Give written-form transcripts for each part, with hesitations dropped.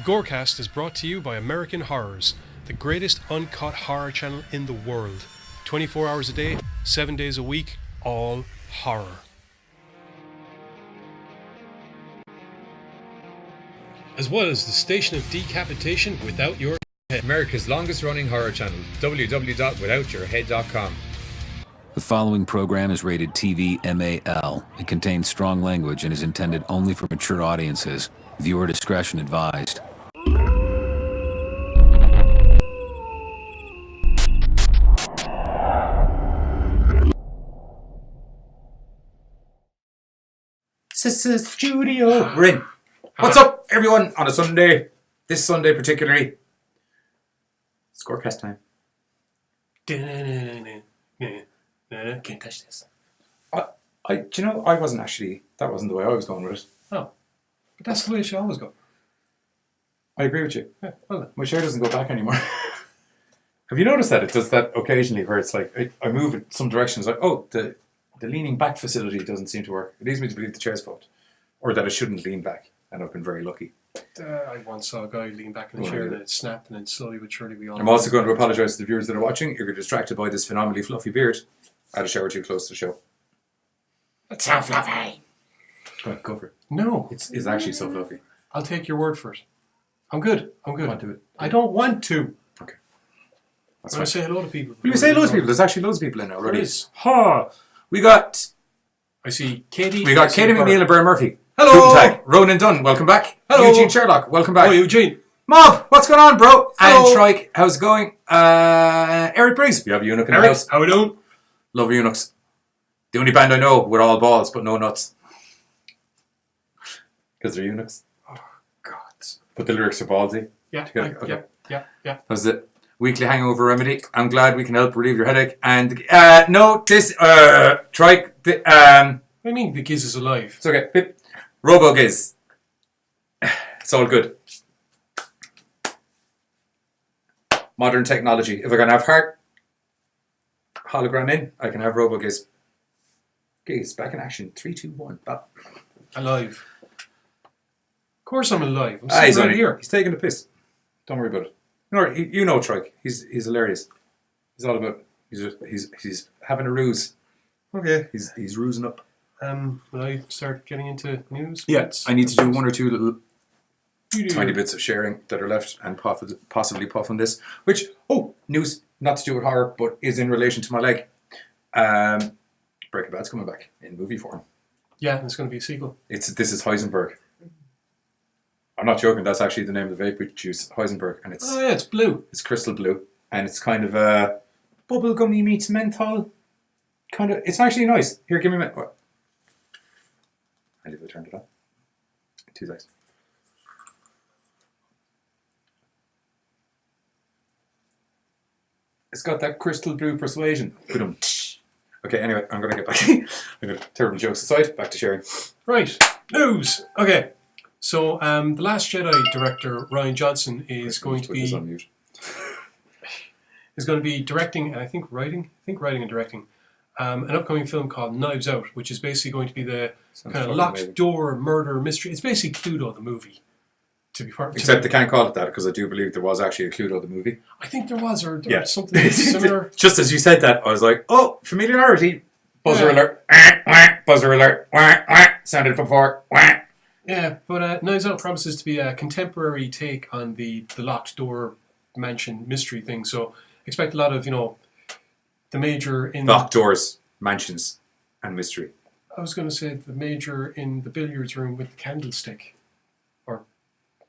The GoreCast is brought to you by American Horrors, the greatest uncut horror channel in the world. 24 hours a day, 7 days a week, all horror. As well as the station of decapitation without your head. America's longest running horror channel, www.withoutyourhead.com. The following program is rated TV MAL. It contains strong language and is intended only for mature audiences. Viewer discretion advised. Studio. We're in. What's up, everyone, on a Sunday? This Sunday particularly. It's GoreCast time. Can't touch this. Do you know, I wasn't actually, that wasn't the way I was going with it. Oh. But that's the way it should always go. I agree with you. Yeah, well, My chair doesn't go back anymore. Have you noticed that? It does that occasionally where it's like, I move in some direction, it's like, oh, the leaning back facility doesn't seem to work. It leads me to believe the chair's fucked. Or that I shouldn't lean back. And I've been very lucky. I once saw a guy lean back in the chair and it snapped, and then slowly but surely we all... I'm also going to apologise to the viewers that are watching. If you're distracted by this phenomenally fluffy beard, I had a shower too close to the show. It's so fluffy. Go for it. No. It's actually so fluffy. I'll take your word for it. I'm good. I want to do it. I don't want to. Okay. That's why I say hello to people. Will we say hello to people? There's actually loads of people in now already. There is. Ha! We got Katie. Katie McNeil and Brian Murphy. Hello. Guten Tag. Ronan Dunn, welcome back. Hello. Eugene Sherlock, welcome back. Oh, Eugene. Mob, what's going on, bro? Hello. And Trike, how's it going? Eric Briggs. We have a eunuch in the house. How we doing? Love eunuchs. The only band I know with all balls but no nuts. Because they're eunuchs. Oh, God. But the lyrics are ballsy. Yeah, yeah. How's it? Weekly hangover remedy. I'm glad we can help relieve your headache. And no, this Trike. What do you mean the Giz is alive? It's okay. Pip. Robo-Giz. It's all good. Modern technology. If I can have heart hologram in, I can have Robo-Giz. Giz, back in action. 3, 2, 1. Bop. Alive. Of course I'm alive. I'm sitting right here. He's taking the piss. Don't worry about it. You know Trike. He's hilarious. He's all about. He's having a ruse. Okay. He's rusing up. Will I start getting into news? Yeah, I need to do one or two little tiny bits of sharing that are left and possibly puff on this. Which, news, not to do with horror, but is in relation to my leg. Breaking Bad's coming back in movie form. Yeah, and it's going to be a sequel. This is Heisenberg. I'm not joking, that's actually the name of the vape juice, Heisenberg. And it's it's blue. It's crystal blue. And it's kind of a bubblegummy meets menthol. It's actually nice. Here, give me a minute. I leave it turned it on. 2 seconds. It's got that crystal blue persuasion. Okay, anyway, I'm going to get back. I'm going to terrible jokes aside, back to sharing. Right, news. Okay, so The Last Jedi director Rian Johnson is going to be directing, and I think writing and directing an upcoming film called Knives Out, which is basically going to be the kind of locked door murder mystery. It's basically Cluedo the movie. Except they can't call it that because I do believe there was actually a Cluedo the movie. I think there was, or something similar. Just as you said that, I was like, oh, familiarity. Buzzer alert. Buzzer alert. Sounded from before. Yeah, but Knives Out promises to be a contemporary take on the locked door mansion mystery thing. So expect a lot of, the major in... Locked doors, mansions, and mystery. I was going to say the major in the billiards room with the candlestick. Or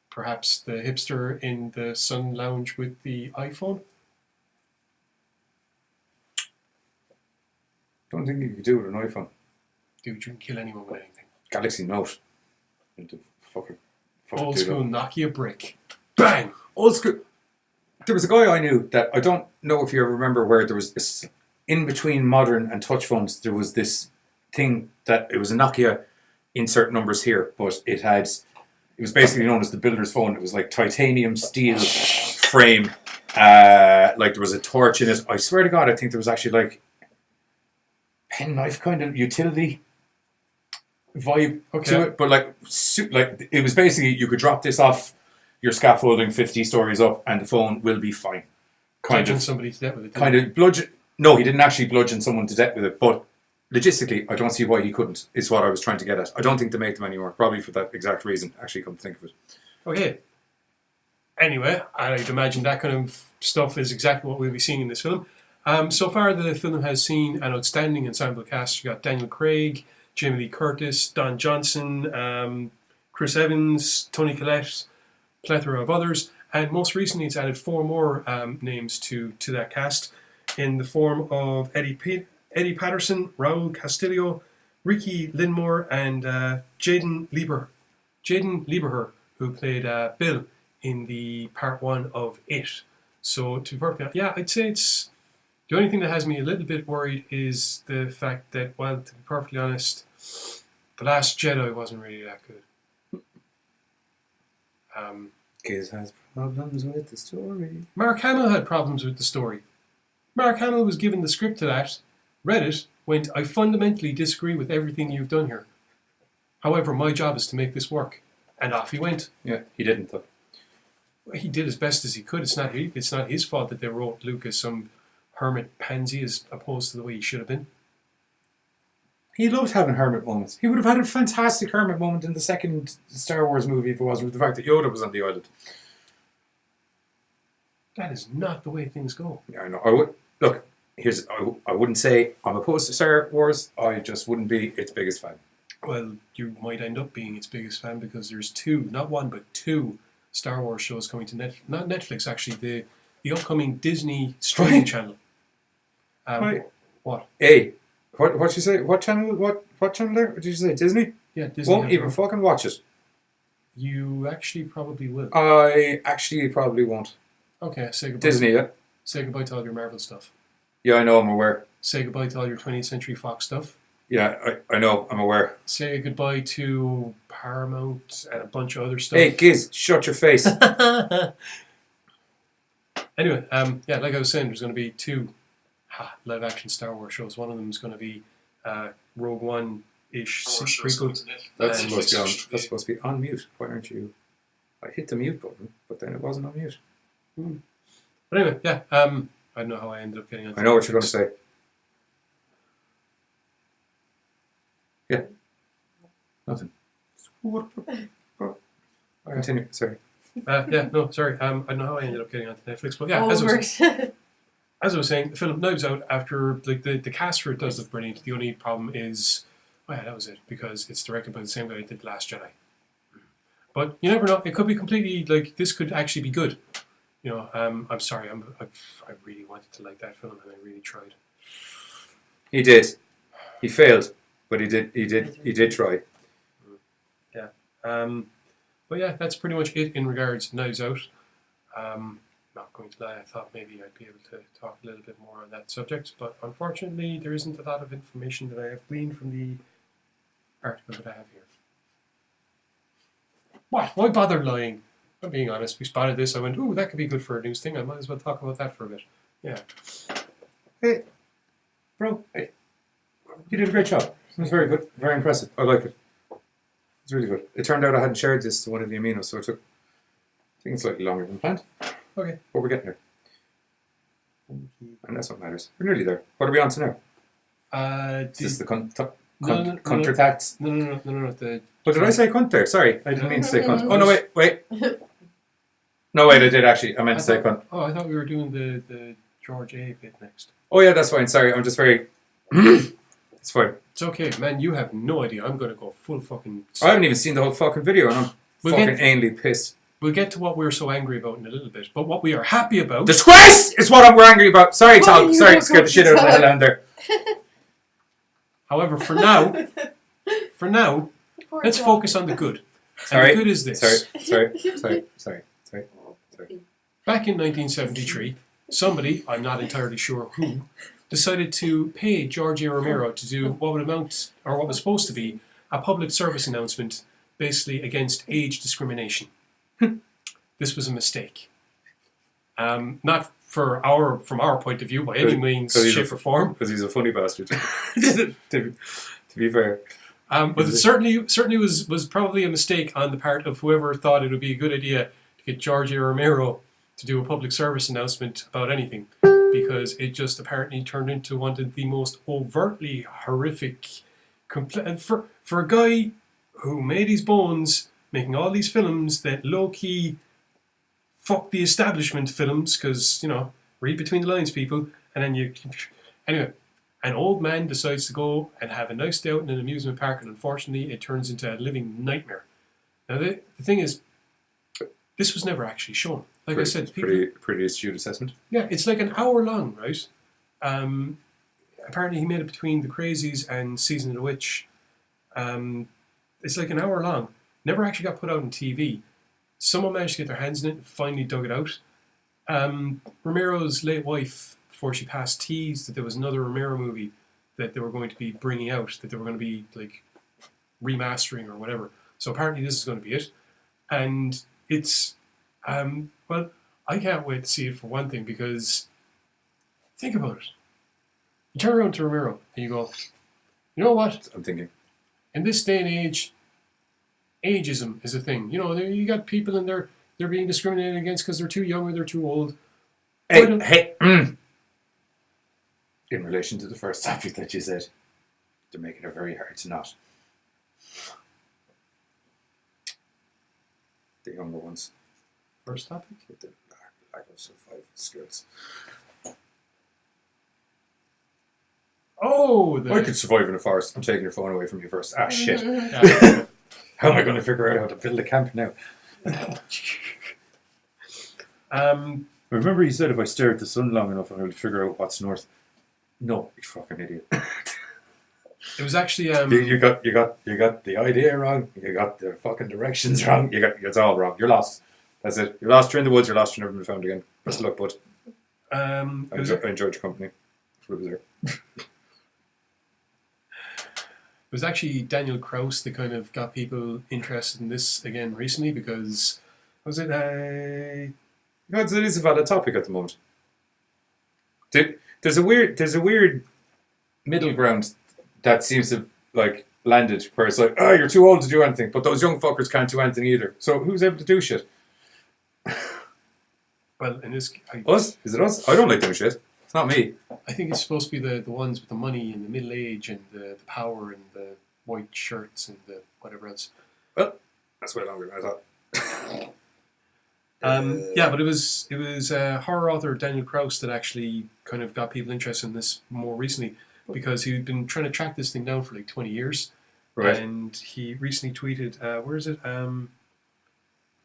perhaps the hipster in the sun lounge with the iPhone. Don't think you could do it with an iPhone. Dude, you can kill anyone with anything. Galaxy Note. Old school Nokia brick. Bang! Old school. There was a guy I knew that, I don't know if you ever remember, where there was this, in between modern and touch phones, there was this thing that, it was a Nokia insert numbers here, but it was basically known as the builder's phone. It was like titanium steel frame, like there was a torch in it. I swear to God, I think there was actually like penknife kind of utility vibe to it, but like it was basically, you could drop this off you're scaffolding 50 stories up and the phone will be fine. Bludgeon somebody to death with it. Kind of bludgeon. No, he didn't actually bludgeon someone to death with it, but logistically, I don't see why he couldn't, is what I was trying to get at. I don't think they make them anymore, probably for that exact reason, actually, come to think of it. Okay. Anyway, I'd imagine that kind of stuff is exactly what we'll be seeing in this film. So far, the film has seen an outstanding ensemble cast. You got Daniel Craig, Jamie Lee Curtis, Don Johnson, Chris Evans, Toni Collette, plethora of others, and most recently it's added 4 more names to that cast in the form of Eddie Patterson, Raul Castillo, Ricky Linmore, and Jaden Lieberher, who played Bill in the part 1 of It. So to be perfectly honest, yeah, I'd say it's the only thing that has me a little bit worried is the fact that, well, to be perfectly honest, The Last Jedi wasn't really that good. Kiz has problems with the story. Mark Hamill had problems with the story. Mark Hamill was given the script to that, read it, went, I fundamentally disagree with everything you've done here. However, my job is to make this work. And off he went. Yeah, he didn't though. He did as best as he could. It's not his fault that they wrote Luke as some hermit pansy as opposed to the way he should have been. He loved having hermit moments. He would have had a fantastic hermit moment in the second Star Wars movie if it wasn't for the fact that Yoda was on the island. That is not the way things go. Yeah, I know. I wouldn't say I'm opposed to Star Wars. I just wouldn't be its biggest fan. Well, you might end up being its biggest fan because there's 2, not 1, but 2 Star Wars shows coming to not Netflix, actually, the upcoming Disney streaming channel. Right. What? Hey, what you say? What channel? What channel there? Did you say Disney? Yeah, Disney. Won't even fucking watch it. You actually probably will. I actually probably won't. Okay, say goodbye. Disney, yeah? Say goodbye to all your Marvel stuff. Yeah, I know, I'm aware. Say goodbye to all your 20th Century Fox stuff. Yeah, I know, I'm aware. Say goodbye to Paramount and a bunch of other stuff. Hey, Giz, shut your face. Anyway, yeah, like I was saying, there's going to be 2 live-action Star Wars shows. One of them is going to be Rogue One-ish prequel. That's supposed to be on mute. Why aren't you? I hit the mute button, but then it wasn't on mute. But anyway, yeah, I don't know how I ended up getting on. I know what you're going to say. Yeah. Nothing. Continue. Sorry. Yeah, no, sorry. I don't know how I ended up getting onto Netflix, but yeah, as I was saying, the film Knives Out, after the cast for it does look brilliant. The only problem is, oh yeah, that was it, because it's directed by the same guy that did The Last Jedi. But you never know; it could be completely this could actually be good. You know, I'm sorry, I really wanted to like that film, and I really tried. He did. He failed, but he did try. Yeah. But yeah, that's pretty much it in regards to Knives Out. Not going to lie, I thought maybe I'd be able to talk a little bit more on that subject, but unfortunately there isn't a lot of information that I have gleaned from the article that I have here. What? Why bother lying? I'm being honest. We spotted this, I went, ooh, that could be good for a news thing. I might as well talk about that for a bit. Yeah. Hey, bro, hey. You did a great job. It was very good, very impressive. I like it. It's really good. It turned out I hadn't shared this to one of the aminos, so it took, I think it's slightly longer than planned. Okay. But we're getting there. And that's what matters. We're nearly there. What are we on to now? Is this the Thundercats? No. What did I say cunt there? Sorry, I didn't mean to say cunt. Oh, no, wait. No, wait, I did actually. I meant to say cunt. Oh, I thought we were doing the George A bit next. Oh, yeah, that's fine. Sorry, I'm just very... It's fine. It's okay, man. You have no idea. I'm going to go full fucking... I haven't even seen the whole fucking video, and I'm fucking anally pissed. We'll get to what we're so angry about in a little bit, but what we are happy about... Disgrace is what we're angry about. Sorry, Tal. Sorry, scared the shit out of the hell out there. However, for now, let's focus on the good. Sorry. And the good is this. Sorry. Back in 1973, somebody, I'm not entirely sure who, decided to pay George A. Romero to do what was supposed to be a public service announcement, basically against age discrimination. This was a mistake. Not from our point of view by any means, shape or form. Because he's a funny bastard. to be fair. But it certainly was probably a mistake on the part of whoever thought it would be a good idea to get George A. Romero to do a public service announcement about anything, because it just apparently turned into one of the most overtly horrific, and for a guy who made his bones making all these films that low-key fuck the establishment films, because, read between the lines, people, and then anyway, an old man decides to go and have a nice day out in an amusement park, and unfortunately it turns into a living nightmare. Now the thing is, this was never actually shown. Like I said, pretty astute assessment. Yeah, it's like an hour long, right? Apparently he made it between The Crazies and Season of the Witch. It's like an hour long. Never actually got put out on TV. Someone managed to get their hands in it and finally dug it out. Romero's late wife, before she passed, teased that there was another Romero movie that they were going to be bringing out, that they were going to be like remastering or whatever. So apparently this is going to be it. And it's, well, I can't wait to see it for one thing, because think about it. You turn around to Romero and you go, you know what? I'm thinking. In this day and age, ageism is a thing. You got people in there, they're being discriminated against because they're too young or they're too old. Hey. In relation to the first topic that you said, they're making it very hard to not. The younger ones. First topic? The lack of survival skills. Oh! I could survive in a forest. I'm taking your phone away from you first. Ah, shit. Yeah. How am I going to figure out how to build a camp now? Remember you said if I stare at the sun long enough, I will figure out what's north. No, you fucking idiot. It was actually you got the idea wrong. You got the fucking directions wrong. It's all wrong. You're lost. That's it. You're lost. You're in the woods. You're lost. You're never been found again. Best of luck, bud. I enjoyed your company. That's what it was there. It was actually Daniel Krauss that kind of got people interested in this again recently, because was it? It is a valid topic at the moment. There's a weird middle ground that seems to like landed where it's like, you're too old to do anything, but those young fuckers can't do anything either. So who's able to do shit? Well, in this, us? Is it us? I don't like doing shit. It's not me. I think it's supposed to be the ones with the money and the middle age and the power and the white shirts and the whatever else. Well, that's way longer than I thought. Yeah, but it was horror author Daniel Krauss that actually kind of got people interested in this more recently, because he'd been trying to track this thing down for like 20 years. Right. And he recently tweeted, where is it?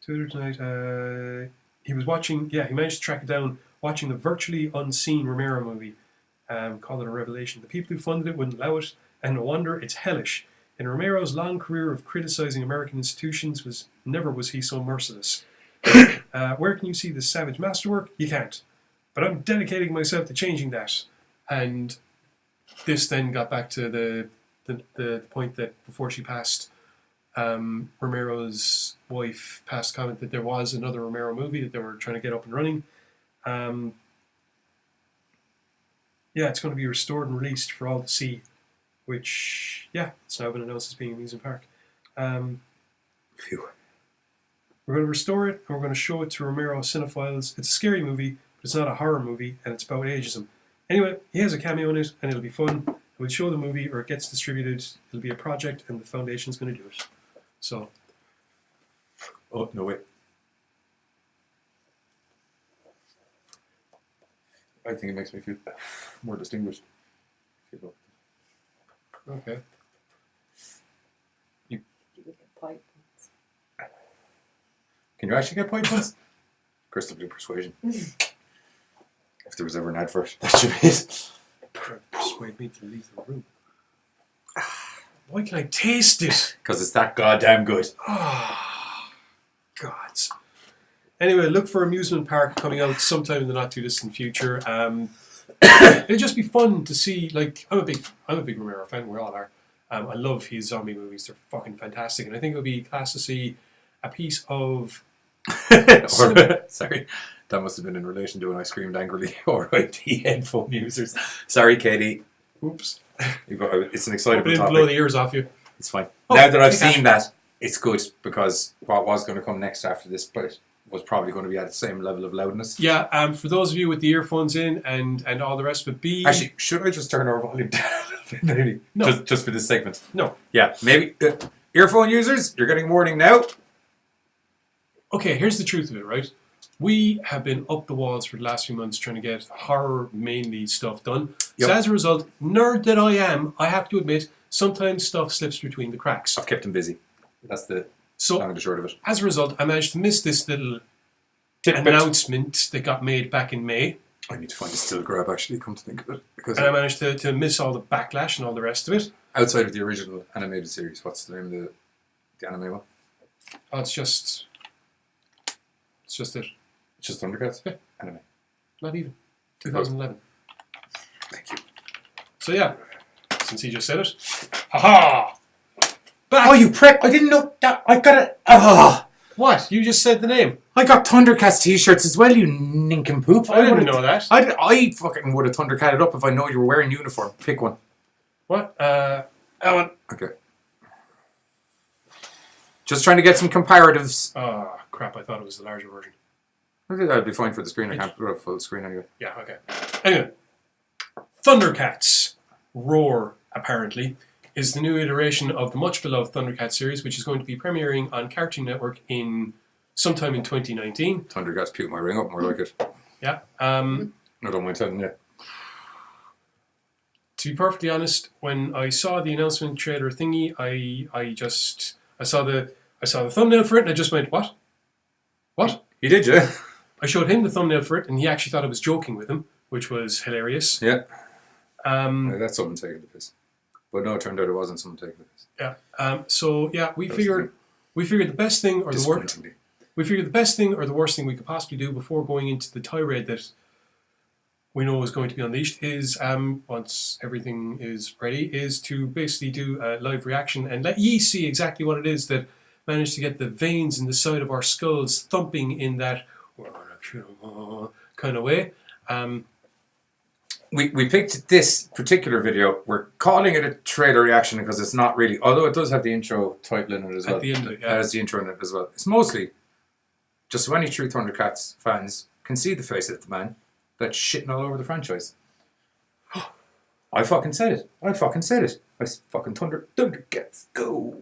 Twitter tonight. He was watching, he managed to track it down, watching the virtually unseen Romero movie. Call it a revelation. The people who funded it wouldn't allow it, and no wonder, it's hellish. In Romero's long career of criticizing American institutions, never was he so merciless. Where can you see this savage masterwork? You can't. But I'm dedicating myself to changing that. And this then got back to the point that before she passed, Romero's wife passed comment that there was another Romero movie that they were trying to get up and running. It's going to be restored and released for all to see, which, it's now been announced as being amusement park. Phew. We're going to restore it, and we're going to show it to Romero cinephiles. It's a scary movie, but it's not a horror movie, and it's about ageism. Anyway, he has a cameo in it, and it'll be fun. We'll show the movie, or it gets distributed. It'll be a project, and the foundation's going to do it. So. Oh, no way. I think it makes me feel more distinguished. Okay. You get pipe. Can you actually get pipe ones? Crystal Blue Persuasion. If there was ever an advert, that should be it. Persuade me to leave the room. Why can I taste it? Because it's that goddamn good. Gods. Anyway, look for Amusement Park coming out sometime in the not too distant future. It'll just be fun to see. Like, I'm a big Romero fan. We all are. I love his zombie movies. They're fucking fantastic, and I think it would be class to see a piece of. Sorry, that must have been in relation to when I screamed angrily. R.I.P. headphone users. Sorry, Katie. Oops. It's an excitable I didn't topic. blow the ears off you. It's fine. Now that I've seen that, it's good, because what was going to come next after this, but was probably going to be at the same level of loudness. Yeah, for those of you with the earphones in and all the rest of it, Actually, should I just turn our volume down a bit, maybe? No. Just for this segment. No. Yeah, maybe. Earphone users, you're getting a warning now. Okay, here's the truth of it, right? We have been up the walls for the last few months trying to get horror mainly stuff done. Yep. So as a result, nerd that I am, I have to admit, sometimes stuff slips between the cracks. I've kept him busy. That's the long and the short of it. As a result, I managed to miss this little Tidbit. announcement that got made back in May. I need to find a still grab, actually, come to think of it. Because And I managed to miss all the backlash and all the rest of it. outside of the original animated series, what's the name of the anime one? Oh, it's just it. It's just Thundercats? Yeah. Anime. Not even. 2011. Thank you. So yeah, since he just said it. Haha! Back! Oh, you prick! I didn't know that. I got it. Oh, What? You just said the name. I got Thundercats t-shirts as well, you nincompoop. I didn't know that. I fucking would have Thundercatted up if I know you were wearing uniform. Pick one. What? Ellen. Okay. Just trying to get some comparatives. Oh, crap, I thought it was the larger version. I think that'd be fine for the screen. I can't put it up full screen anyway. Yeah, okay. Anyway, Thundercats Roar, apparently, is the new iteration of the much-beloved Thundercats series, which is going to be premiering on Cartoon Network in sometime in 2019. Thundercats puke my ring up, more like it. Yeah. I don't mind telling you. To be perfectly honest, when I saw the announcement trailer thingy, I saw the thumbnail for it and I just went, what? What? You did, yeah? I showed him the thumbnail for it and he actually thought I was joking with him, which was hilarious. Yeah. Um, That's something taking the piss. But no, it turned out it wasn't something taking the piss. Yeah. So yeah, we figured the best thing or the worst. We figured the best thing or the worst thing we could possibly do before going into the tirade that we know is going to be unleashed is, once everything is ready, is to basically do a live reaction and let ye see exactly what it is that managed to get the veins in the side of our skulls thumping in that kind of way. We picked this particular video. We're calling it a trailer reaction because it's not really, although it does have the intro title in it as well. At the end of it, yeah. It has the intro in it as well. It's mostly just so any true Thundercats fans can see the face of the man that's shitting all over the franchise. I fucking said it. I fucking Thundercats, go.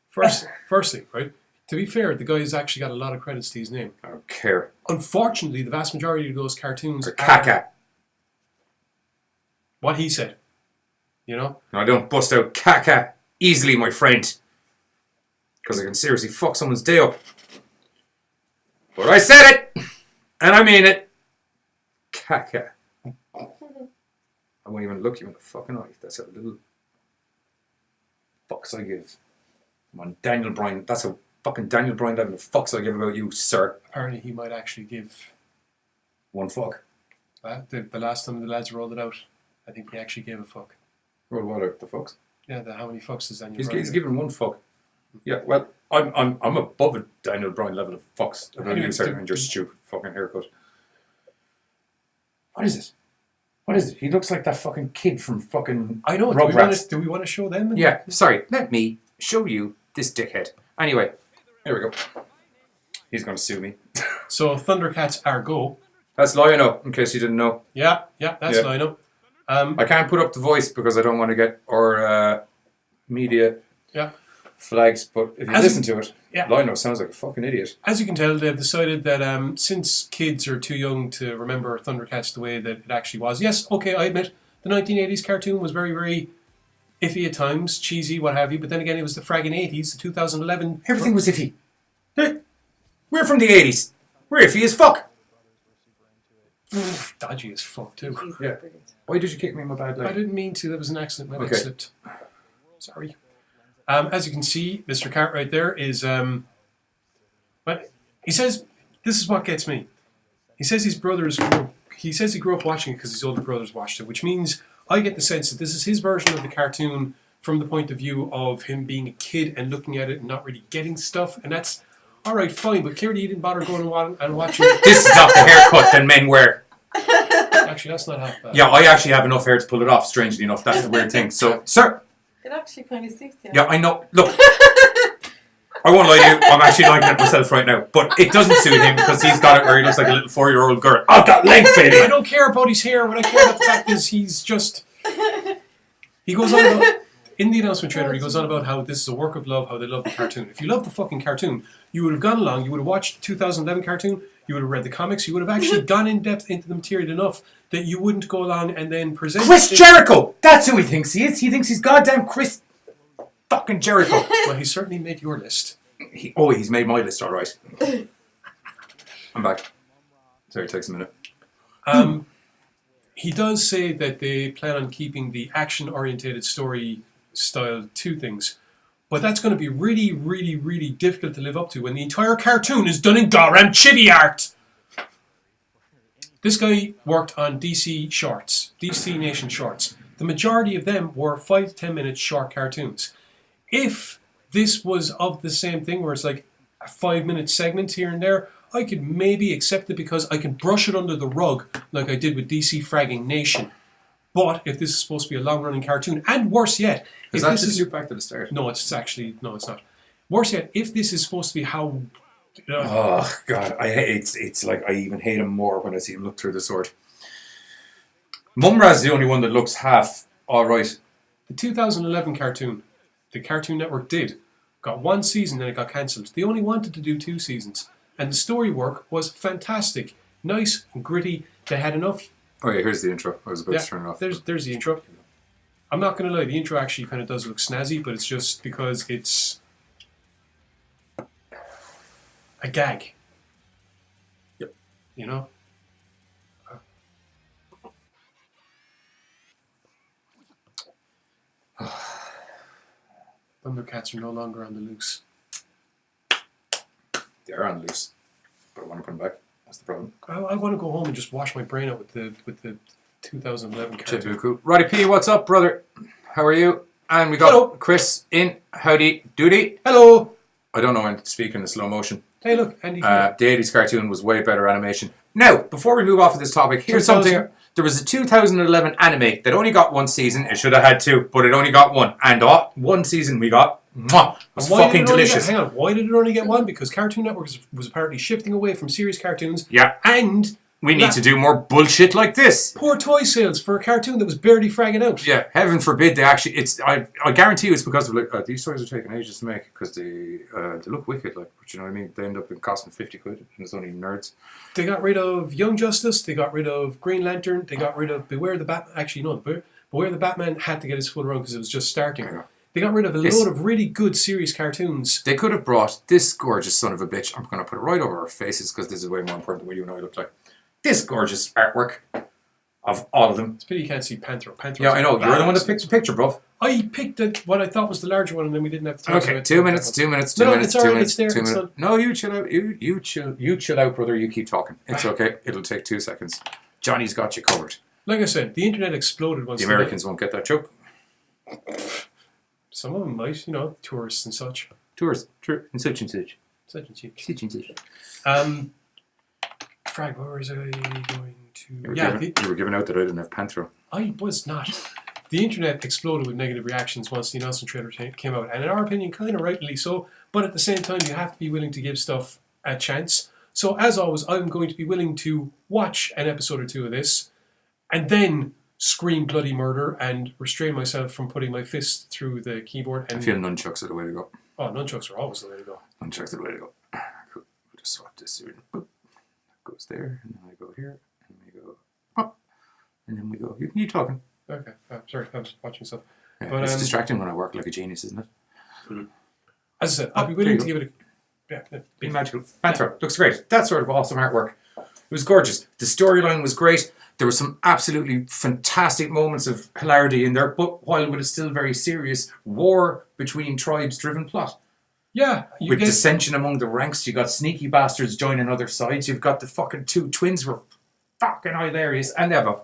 First thing, right? To be fair, the guy's actually got a lot of credits to his name. I don't care. Unfortunately, the vast majority of those cartoons Or caca. what he said. You know? I don't bust out caca easily, my friend. Because I can seriously fuck someone's day up. But I said it! And I mean it. Caca. I won't even look you in the fucking eye. That's a little fucks I give. Come on, Daniel Bryan. That's a fucking Daniel Bryan level of fucks I give about you, sir. Apparently he might actually give... One fuck. The last time the lads rolled it out, I think he actually gave a fuck. Roll what out the fucks? Yeah, how many fucks does Daniel He's Bryan given one fuck. Yeah, well, I'm above a Daniel Bryan level of fucks about you, sir, and your stupid fucking haircut. What is it? What is it? He looks like that fucking kid from fucking I know. Rugrats. Do we want to show them? Yeah, sorry. Let me show you this dickhead. Anyway, here we go. He's going to sue me. So Thundercats are go. That's Lionel, in case you didn't know. Yeah, that's Yeah. Lionel. I can't put up the voice because I don't want to get our media flags, but if you listen to it, Lionel sounds like a fucking idiot. As you can tell, they've decided that since kids are too young to remember Thundercats the way that it actually was. Yes, okay, I admit, the 1980s cartoon was very, very iffy at times, cheesy, what have you, but then again, it was the fragging 80s, the 2011... Everything was iffy. We're from the 80s. We're iffy as fuck. Dodgy as fuck, too. Yeah. Why did you kick me in my bad leg? I didn't mean to, that was an accident, my leg slipped. Sorry. As you can see, Mr. Cartwright there is... but he says, this is what gets me. He says his brothers... He says he grew up watching it because his older brothers watched it, which means I get the sense that this is his version of the cartoon from the point of view of him being a kid and looking at it and not really getting stuff, and that's alright, fine, but clearly he didn't bother going and watching it. This is not the haircut that men wear. Actually, that's not half bad. Yeah, I actually have enough hair to pull it off, strangely enough. That's the weird thing. So, sir... It actually kind of suits you. Yeah, I know. Look. I won't lie to you, I'm actually liking it myself right now. But it doesn't suit him because he's got it where he looks like a little 4-year-old girl. I've got length, baby! I don't care about his hair. What I care about the fact is he's just... He goes on about... In the announcement trailer, he goes on about how this is a work of love, how they love the cartoon. If you love the fucking cartoon, you would have gone along, you would have watched the 2011 cartoon, you would have read the comics, you would have actually gone in depth into the material enough that you wouldn't go along and then present... Chris Jericho! That's who he thinks he is. He thinks he's goddamn Chris fucking Jericho. Well, he certainly made your list. He's made my list, alright. I'm back. Sorry, it takes a minute. He does say that they plan on keeping the action-orientated story style to things. But that's going to be really, really, really difficult to live up to when the entire cartoon is done in goddamn chibi art. This guy worked on DC shorts, DC Nation shorts. The majority of them were 5 to 10 minute short cartoons. If this was of the same thing where it's like a 5-minute segment here and there, I could maybe accept it because I can brush it under the rug like I did with DC Fragging Nation. But if this is supposed to be a long-running cartoon, and worse yet... Is that just loop back to the start? No, it's not. Worse yet, if this is supposed to be how... Oh, God. It's like I even hate him more when I see him look through the sword. Mumra's the only one that looks half alright. The 2011 cartoon, the Cartoon Network got 1 season, then it got cancelled. They only wanted to do 2 seasons. And the story work was fantastic. Nice and gritty. They had enough... Oh yeah, here's the intro. I was about to turn it off. There's the intro. I'm not going to lie, the intro actually kind of does look snazzy, but it's just because it's a gag. Yep. You know? Thundercats are no longer on the loose. They are on the loose, but I want to put them back. That's the problem. I want to go home and just wash my brain out with the 2011 cartoon. Chibuku. Roddy P, what's up, brother? How are you? And we got Hello. Chris in. Howdy doody. Hello! I don't know when to speak in the slow motion. Hey, look, Andy. The 80s cartoon was way better animation. Now, before we move off of this topic, here's 2000. something. There was a 2011 anime that only got 1 season. It should have had 2, but it only got 1. And 1 season we got. Mwah, it was fucking delicious. Hang on, why did it only get 1? Because Cartoon Network was apparently shifting away from series cartoons. Yeah. And We need to do more bullshit like this. poor toy sales for a cartoon that was barely fragging out. Yeah, heaven forbid they actually. I guarantee you it's because of like these toys are taking ages to make because they look wicked. Like, but you know what I mean? They end up costing £50 and it's only nerds. They got rid of Young Justice. They got rid of Green Lantern. They got rid of Beware the Batman. Actually, no, Beware the Batman had to get his full run because it was just starting. They got rid of a load of really good series cartoons. They could have brought this gorgeous son of a bitch. I'm going to put it right over our faces because this is way more important than what you and I look like. This gorgeous artwork of all of them. It's a pity you can't see Panther. Yeah, I know. You're the one that picked the picture, bruv. I picked what I thought was the larger one, and then we didn't have the time. Okay, 2 minutes. No, it's all right. It's there. Two It's minutes. done. No, you chill out. You chill out, brother. You keep talking. It's okay. It'll take 2 seconds. Johnny's got you covered. Like I said, the internet exploded once The Americans won't get that joke. Some of them might, tourists and such. Tours, true, and such and such. Such and such. Such and such. Frag, where was I going to? You were giving out that I didn't have Panthro. I was not. The internet exploded with negative reactions once the announcement trailer came out, and in our opinion, kind of rightly so. But at the same time, you have to be willing to give stuff a chance. So as always, I'm going to be willing to watch an episode or 2 of this, and then scream bloody murder and restrain myself from putting my fist through the keyboard. And I feel nunchucks are the way to go. Oh, nunchucks are always the way to go. Nunchucks are the way to go. Cool. We'll just swap this here. Boop. Goes there, and then I go here, and we go up, and then we go. You talking? Okay, sorry, I was watching stuff. Yeah, But, it's distracting when I work like a genius, isn't it? As I said, I'll be willing to give it a... Be magical. Panther looks great. That sort of awesome artwork. It was gorgeous. The storyline was great. There were some absolutely fantastic moments of hilarity in there, but while with a still very serious war between tribes-driven plot. Yeah, With dissension among the ranks, you got sneaky bastards joining other sides. You've got the fucking 2 twins who are fucking hilarious, and they have a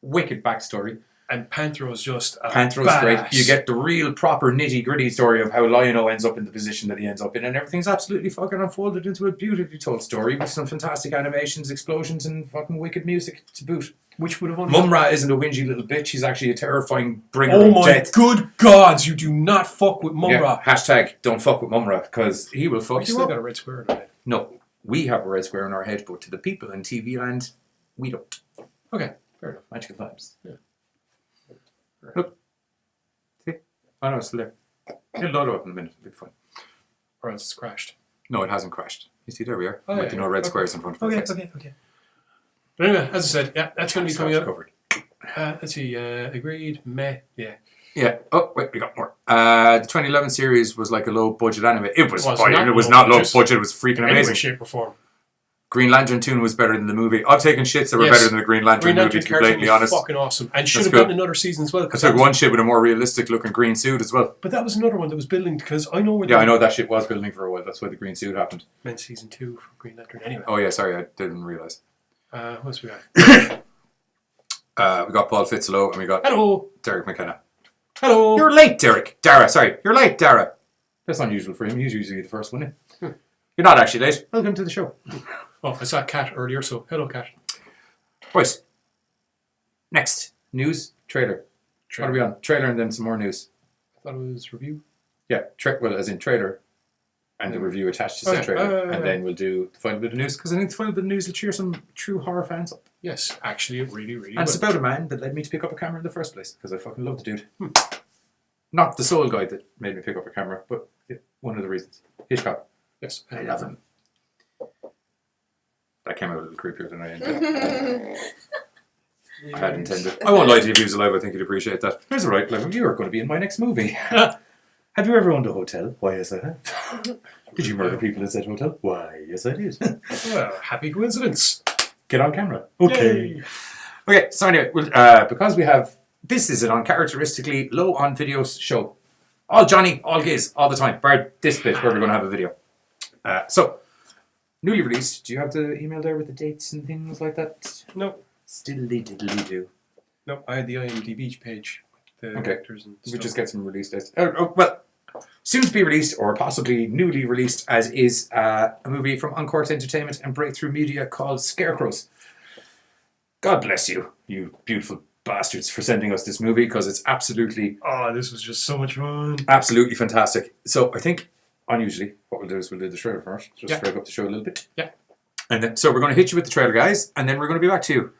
wicked backstory. And Panthero's just a Panthero's badass. great. You get the real proper nitty-gritty story of how Lion-O ends up in the position that he ends up in, and everything's absolutely fucking unfolded into a beautifully told story with some fantastic animations, explosions, and fucking wicked music to boot. Which would have won. Mumra isn't a whingy little bitch. He's actually a terrifying bringer Oh of my death. good gods, you do not fuck with Mumra. Yeah, hashtag don't fuck with Mumra, because he will fuck We you still up. got a red square in our head. No, we have a red square in our head, but to the people in TV land, we don't. Okay, fair enough. Magical vibes. Yeah. Look. See? Oh no, it's still there. It'll load up in a minute. It'll be fine. Or else it's crashed. No, it hasn't crashed. You see, there we are. Oh, With yeah, the no red okay. squares in front of our face. Okay. But anyway, as I said, yeah, that's going to be coming That's up. covered. Let's see, agreed, meh, yeah. Yeah. Oh, wait, we got more. The 2011 series was like a low budget anime. It was Was fine. not It was low not low budget. budget. It was freaking In any amazing. way, shape, or form. Green Lantern tune was better than the movie. I've taken shits that were Yes. better than the Green Lantern Green Lantern movie, to be cartoon blatantly was honest. fucking awesome. And should That's have good. gotten another season as well. I 'cause took that was- one shit with a more realistic looking green suit as well. But that was another one that was building because I know where Yeah, I know that shit was building for a while. That's why the green suit happened. meant season 2 for Green Lantern. Anyway, Oh yeah, sorry, I didn't realise. what else we got? We got Paul Fitzlow and we got Hello! Derek McKenna. Hello! You're late, Derek. Dara, sorry. You're late, Dara. That's unusual for him. He's usually the first one in. You're not actually late. Welcome to the show. Oh, I saw Cat earlier, so hello, Cat. Right. Next. News. Trailer. What are we on? Trailer and then some more news. I thought it was review. Yeah. Well, as in trailer and the review attached to said trailer. And then we'll do the final bit of news, because I think the final bit of news will cheer some true horror fans up. Yes, actually, it really, really And it's will. about a man that led me to pick up a camera in the first place, because I fucking love the dude. Not the sole guy that made me pick up a camera, but yeah, one of the reasons. Hitchcock. Yes. I love him. That came out a little creepier than I intended. I had intended. I won't lie to you, if he was alive, I think he'd appreciate that. That's all right, like, you are going to be in my next movie. Have you ever owned a hotel? Why, yes, I have. Did you murder people in said hotel? Why, yes, I did. Well, happy coincidence. Get on camera. Yay. Okay, so anyway, because we have... This is an uncharacteristically low on video show. All Johnny, all Giz, all the time. Bar this bit where we're going to have a video. So, newly released. Do you have the email there with the dates and things like that? No, Stiddly diddly do. no, I had the IMDb page with the Okay. actors and We stuff. just get some release dates. Well, soon to be released, or possibly newly released, as is a movie from Uncork'd Entertainment and Breakthrough Media called Scarecrows. God bless you, you beautiful bastards, for sending us this movie, because it's absolutely this was just so much fun. fantastic. So I think, unusually, what we'll do is we'll do the trailer first, just break up the show a little bit. Yeah. And then, so we're going to hit you with the trailer, guys, and then we're going to be back to you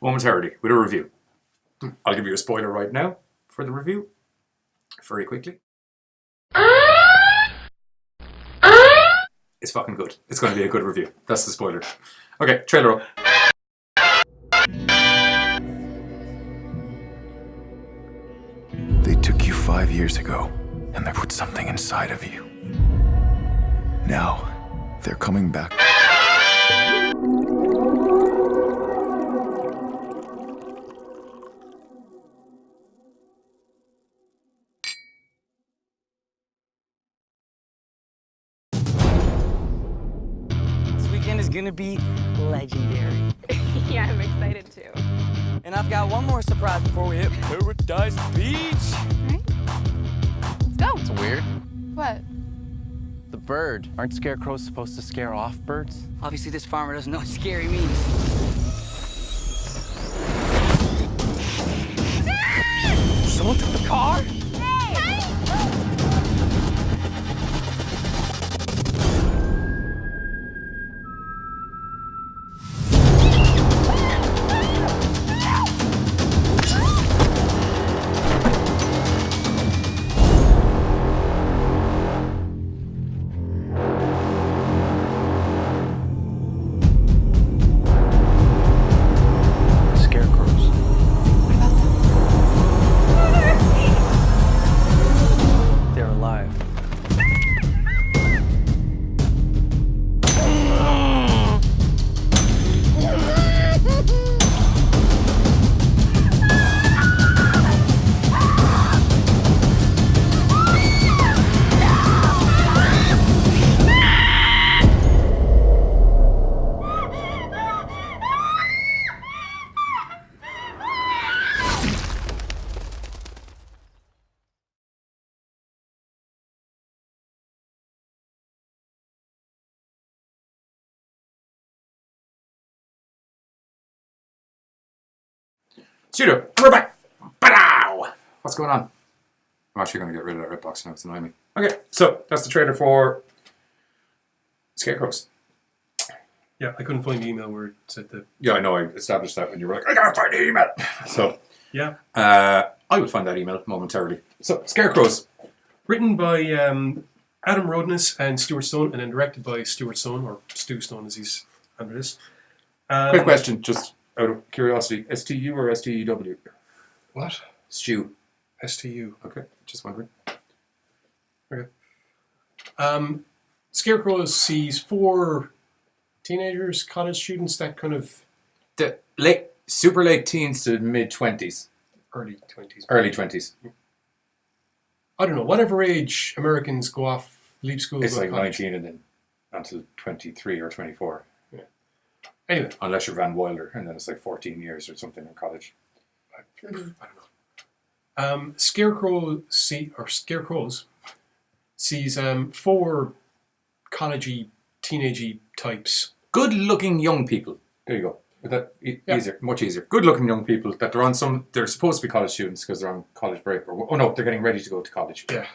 momentarily with a review. I'll give you a spoiler right now for the review, very quickly. It's fucking good. It's going to be a good review. That's the spoiler. Okay, trailer up. They took you 5 years ago, and they put something inside of you. Now, they're coming back. This weekend is gonna be legendary. Yeah, I'm excited too. And I've got one more surprise before we hit Paradise Beach. Let's go. It's weird. What? The bird. Aren't scarecrows supposed to scare off birds? Obviously, this farmer doesn't know what scary means. Someone took the car? Studio, we're back. Ba-dow! What's going on? I'm actually going to get rid of that red box now. It's annoying me. Okay, so that's the trailer for Scarecrows. Yeah, I couldn't find the email where it said that. Yeah, I know. I established that when you were like, I gotta find the email. So, Yeah. I will find that email momentarily. So, Scarecrows. Written by Adam Rodeness and Stuart Stone, and then directed by Stuart Stone, or Stu Stone as he's under this. Quick question, just out of curiosity. STU or STEW? What? Stew. STU. Okay, just wondering. Okay. Scarecrows sees 4 teenagers, college students, that kind of The super late teens to mid 20s. early 20s. Early 20s. I don't know, whatever age Americans go off, leave school, It's go to like college. 19 and then until 23 or 24. Anyway, Unless you're Van Wilder, and then it's like 14 years or something in college. I don't know. Scarecrows sees 4 collegey, teenagey types. Good looking young people. There you go. That Yeah. easier, much easier. Good looking young people that they're supposed to be college students because they're on college break. Oh no, they're getting ready to go to college. Yeah.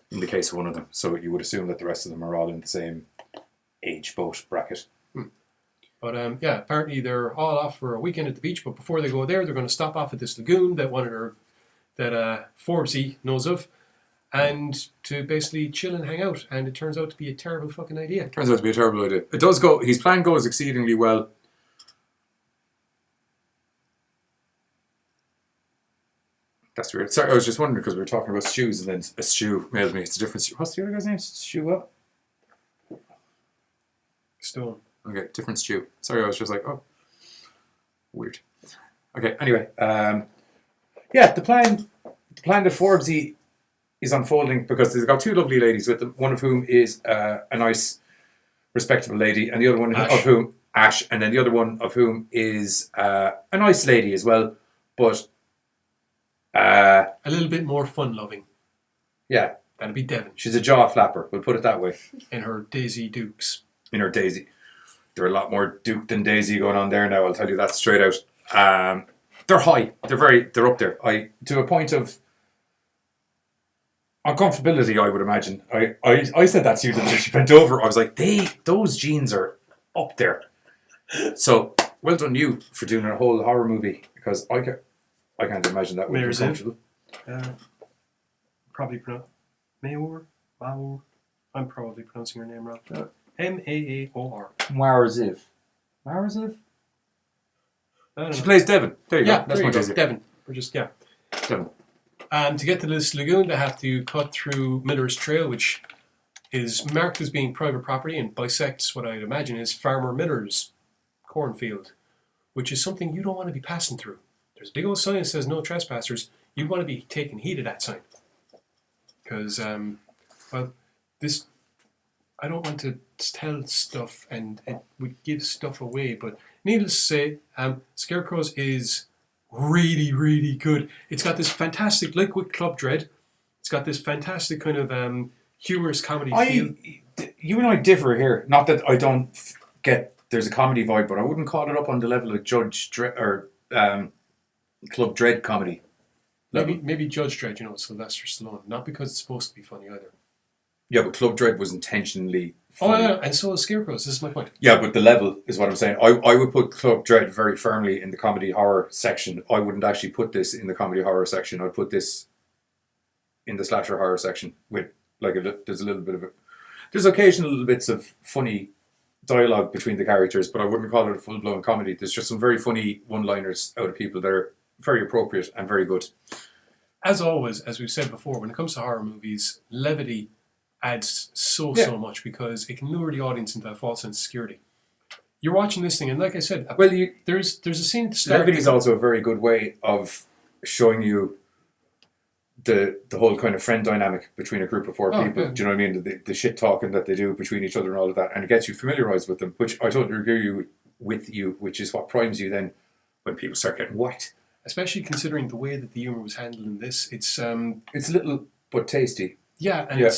In the case of one of them. So you would assume that the rest of them are all in the same age boat bracket. But yeah, apparently they're all off for a weekend at the beach. But before they go there, they're going to stop off at this lagoon that Forbesy knows of, and to basically chill and hang out. And it turns out to be a terrible fucking idea. Turns out to be a terrible idea. It does go. His plan goes exceedingly well. That's weird. Sorry, I was just wondering because we were talking about stews, and then a stew mailed me. It's a different stew. What's the other guy's name? Stew what? Stone. Okay, different stew. Sorry, I was just like, oh, weird. Okay, anyway, yeah, the plan that Forbesy is unfolding because they've got 2 lovely ladies with them. One of whom is a nice, respectable lady, and the other one of whom Ash, and then the other one of whom is a nice lady as well, but A little bit more fun-loving. yeah, That'd be Devon she's a jaw flapper. We'll put it that way. in her Daisy Dukes. In her Daisy. There are a lot more Duke than Daisy going on there now, I'll tell you that straight out. They're high. They're up there. To a point of uncomfortability, I would imagine. I said that to you that she bent over. I was like, those jeans are up there. So well done you for doing a whole horror movie, because I can't imagine that would be Mayor's Eve. comfortable. Probably pronounce Mayor. I'm probably pronouncing her name wrong. Maaor. Maraziv. Maraziv? I don't She know. plays Devon. There you Yeah, go. That's there you much go. easier. Devon. We're just Devon. To get to this lagoon, they have to cut through Miller's Trail, which is marked as being private property and bisects what I'd imagine is Farmer Miller's cornfield, which is something you don't want to be passing through. There's a big old sign that says no trespassers. You want to be taking heed of that sign. Because, well, this... I don't want to tell stuff and it would give stuff away, but needless to say, Scarecrows is really, really good. It's got this fantastic, like with Club Dread, it's got this fantastic kind of humorous comedy feel. You and I differ here. Not that I don't get there's a comedy vibe, but I wouldn't call it up on the level of Judge Dredd or Club Dread comedy. Maybe Judge Dredd, Sylvester Stallone. Not because it's supposed to be funny either. Yeah, but Club Dread was intentionally funny. Oh, yeah, and so is Scarecrows. This is my point. Yeah, but the level is what I'm saying. I would put Club Dread very firmly in the comedy horror section. I wouldn't actually put this in the comedy horror section. I'd put this in the slasher horror section with there's a little bit of there's occasional little bits of funny dialogue between the characters, but I wouldn't call it a full blown comedy. There's just some very funny one-liners out of people that are very appropriate and very good. As always, as we've said before, when it comes to horror movies, levity adds so much because it can lure the audience into a false sense of security. You're watching this thing, and like I said, Well, there's a scene at the start. levity is also a very good way of showing you the whole kind of friend dynamic between a group of 4 people. Yeah. Do you know what I mean? The shit talking that they do between each other and all of that, and it gets you familiarised with them, which I totally agree with you, which is what primes you then when people start getting whacked. Especially considering the way that the humour was handled in this, it's little but tasty. yeah, and Yeah.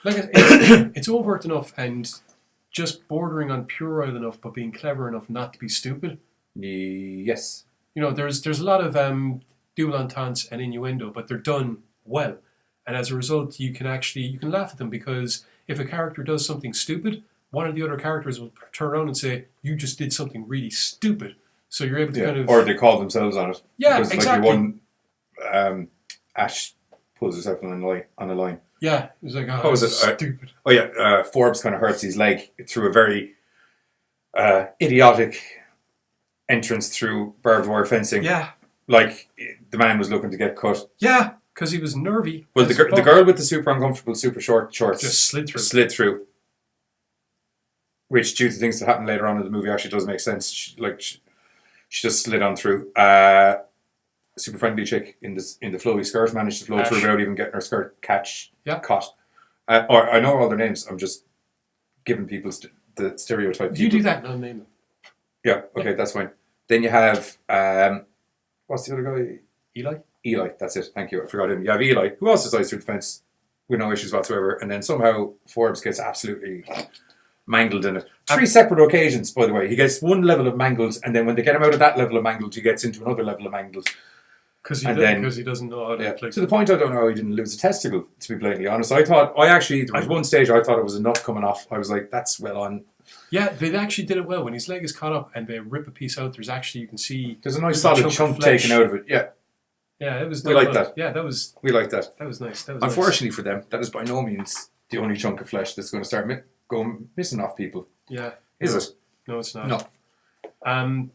it's overt enough and just bordering on puerile enough, but being clever enough not to be stupid. Yes. there's a lot of double ententes and innuendo, but they're done well. And as a result, you can laugh at them, because if a character does something stupid, one of the other characters will turn around and say, "You just did something really stupid." So you're able to kind of... Or they call themselves on it. Yeah, because, exactly. Like one, Ash pulls herself on a line. Yeah, it was like, What was it? stupid. Oh yeah, Forbes kind of hurts his leg through a very idiotic entrance through barbed wire fencing. Yeah. Like the man was looking to get cut. Yeah, because he was nervy. Well, the girl with the super uncomfortable, super short shorts just slid through. Which, due to things that happen later on in the movie, actually does make sense. She just slid on through. Super friendly chick in the flowy skirt managed to flow Ash. through without even getting her skirt caught. Or I know all their names. I'm just giving people the stereotype. If you do that, I'll name them. Yeah. Okay, that's fine. Then you have what's the other guy? Eli. That's it. Thank you. I forgot him. You have Eli, who also slides through the fence with no issues whatsoever, and then somehow Forbes gets absolutely mangled in it. 3 separate occasions, by the way. He gets one level of mangled, and then when they get him out of that level of mangled, he gets into another level of mangled. Because he doesn't know how to... Yeah. To the point, I don't know how he didn't lose a testicle, to be blatantly honest. There was one stage I thought it was enough coming off. I was like, that's well on. Yeah, they actually did it well. When his leg is caught up and they rip a piece out, there's actually, you can see... There's a nice solid chunk taken out of it, yeah. Yeah, it was... We like that. Yeah, that was... We like that. That was nice. Unfortunately for them, that is by no means the only chunk of flesh that's going to start going missing off people. Yeah. Is it? No, it's not. No.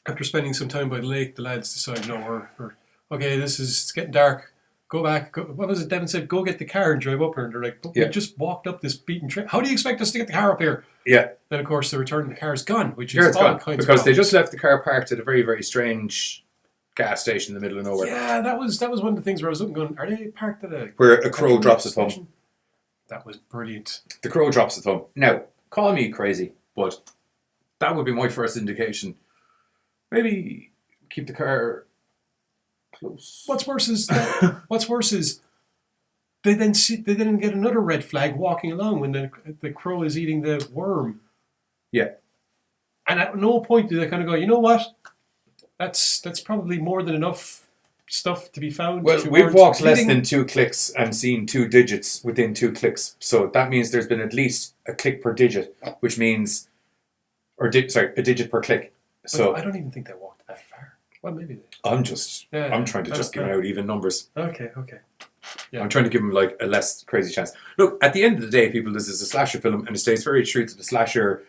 After spending some time by the lake, the lads decide, no, we're okay, it's getting dark. Go back. What was it Devin said? Go get the car and drive up here. And they're like, but we just walked up this beaten trail. How do you expect us to get the car up here? Yeah. Then, of course, they return and the car's gone, which It's is all gone. kinds Because of they problems. just left the car parked at a very, very strange gas station in the middle of nowhere. Yeah, that was one of the things where I was looking going, are they parked at a... Where a crow drops a thumb. That was brilliant. The crow drops a thumb. Now, call me crazy, but that would be my first indication. Maybe keep the car close. What's worse is they then get another red flag walking along when the crow is eating the worm. Yeah. And at no point do they kind of go, you know what? That's probably more than enough stuff to be found. Well, we've walked less than 2 clicks and seen 2 digits within 2 clicks. So that means there's been at least a click per digit, which means, a digit per click. So I don't even think they walked that far. Well, maybe they. I'm trying to just give out even numbers. Okay. Yeah. I'm trying to give them like a less crazy chance. Look, at the end of the day, people, this is a slasher film and it stays very true to the slasher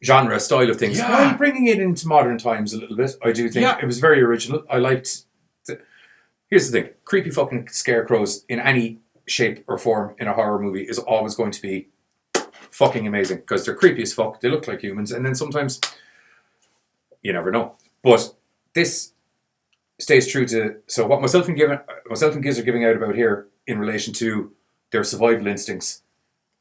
genre style of things. Yeah. While bringing it into modern times a little bit, I do think it was very original. I liked... Here's the thing. Creepy fucking scarecrows in any shape or form in a horror movie is always going to be fucking amazing because they're creepy as fuck. They look like humans and then sometimes you never know. But this stays true to... So what myself and Giz are giving out about here in relation to their survival instincts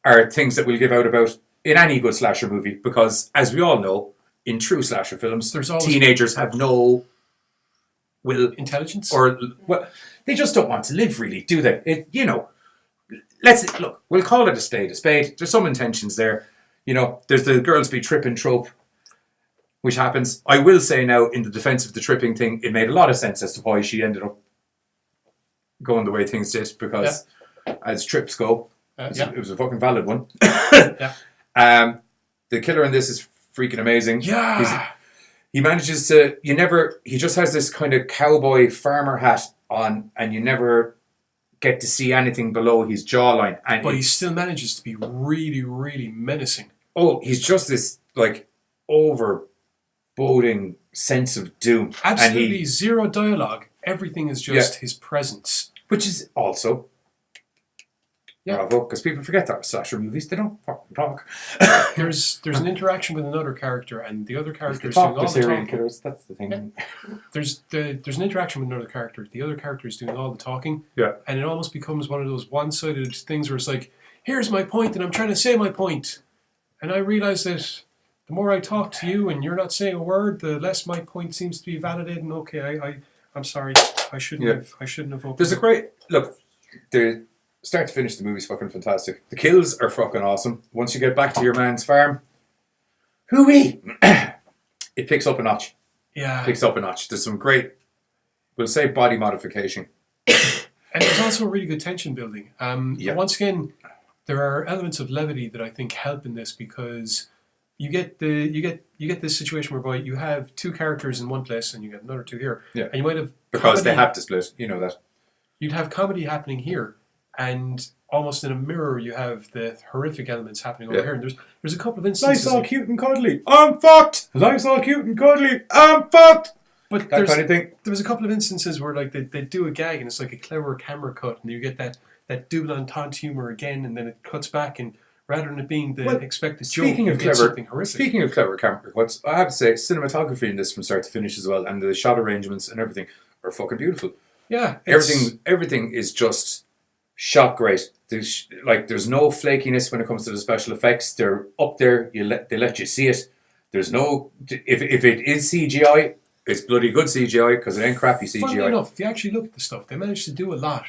are things that we'll give out about in any good slasher movie because, as we all know, in true slasher films, There's always teenagers have no will... intelligence? Or, well, they just don't want to live, really, do they? Look, we'll call it a spade. There's some intentions there. There's the girls be tripping trope, which happens. I will say now, in the defense of the tripping thing, it made a lot of sense as to why she ended up going the way things did, because as trips go, it was a fucking valid one. The killer in this is freaking amazing. Yeah. He manages to, he just has this kind of cowboy farmer hat on, and you never get to see anything below his jawline. But he still manages to be really, really menacing. Oh, he's just this, overboding sense of doom. Absolutely zero dialogue. Everything is just his presence. Which is also... Bravo, because people forget that with slasher movies, they don't fucking talk. There's an interaction with another character, and the other character is doing all the talking. Killers, that's the thing. There's an interaction with another character. The other character is doing all the talking. Yeah. And it almost becomes one of those one-sided things where it's like, here's my point, and I'm trying to say my point. And I realize that the more I talk to you and you're not saying a word, the less my point seems to be validated. And okay, I'm sorry, I shouldn't have opened. There's a great look. The start to finish, the movie's fucking fantastic. The kills are fucking awesome. Once you get back to your man's farm, hooey, it picks up a notch. picks up a notch. There's some great, we'll say, body modification. And there's also really good tension building. Yeah. Once again, there are elements of levity that I think help in this because you get this situation whereby you have two characters in one place and you get another two here. Yeah. And you might have Because they have to split, you know that. You'd have comedy happening here, and almost in a mirror you have the horrific elements happening over here. And there's a couple of instances. Life's all cute and cuddly. I'm fucked. Life's all cute and cuddly. I'm fucked. But That kind of thing. There was a couple of instances where like they do a gag and it's like a clever camera cut, and you get that double entente humor again, and then it cuts back, and rather than it being the expected joke, you get something horrific. Speaking of clever camera cuts, I have to say cinematography in this from start to finish as well, and the shot arrangements and everything are fucking beautiful. Yeah, everything is just shot great. There's no flakiness when it comes to the special effects. They're up there. They let you see it. There's no if it is CGI, it's bloody good CGI because it ain't crappy CGI. Funnily enough, if you actually look at the stuff, they managed to do a lot,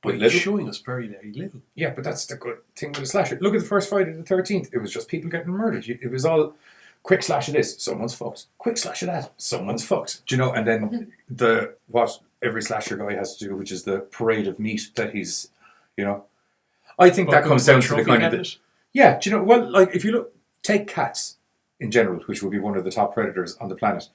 but little. showing us very, very little. Yeah, but that's the good thing with a slasher. Look at the first Friday the 13th. It was just people getting murdered. It was all quick slash of this, someone's fucked. Quick slash of that, someone's fucked. Do you know? And then what every slasher guy has to do, which is the parade of meat that he's, you know. I think that comes down to the kind of yeah. Do you know? Well, like if you take cats in general, which would be one of the top predators on the planet.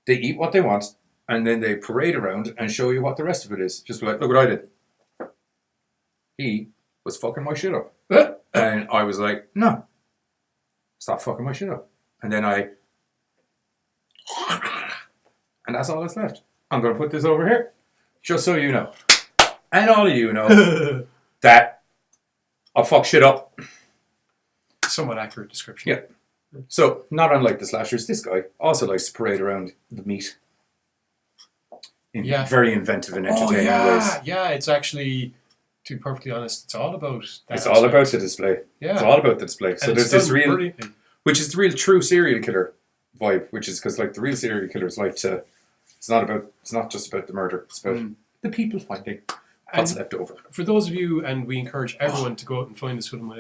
They eat what they want, and then they parade around and show you what the rest of it is. Just like, look what I did. He was fucking my shit up. And I was like, no. Stop fucking my shit up. And then and that's all that's left. I'm going to put this over here, just so you know. And all of you know that I'll fuck shit up. Somewhat accurate description. Yeah. So, not unlike the slashers, this guy also likes to parade around the meat in very inventive and entertaining ways. Yeah, it's actually, to be perfectly honest, it's all about that. It's all about the display. Yeah. It's all about the display. So And there's it's this done real, brilliantly. which is the real true serial killer vibe, which is because like the real serial killers like to, it's not just about the murder, it's about the people finding what's left over. For those of you, and we encourage everyone to go out and find this film.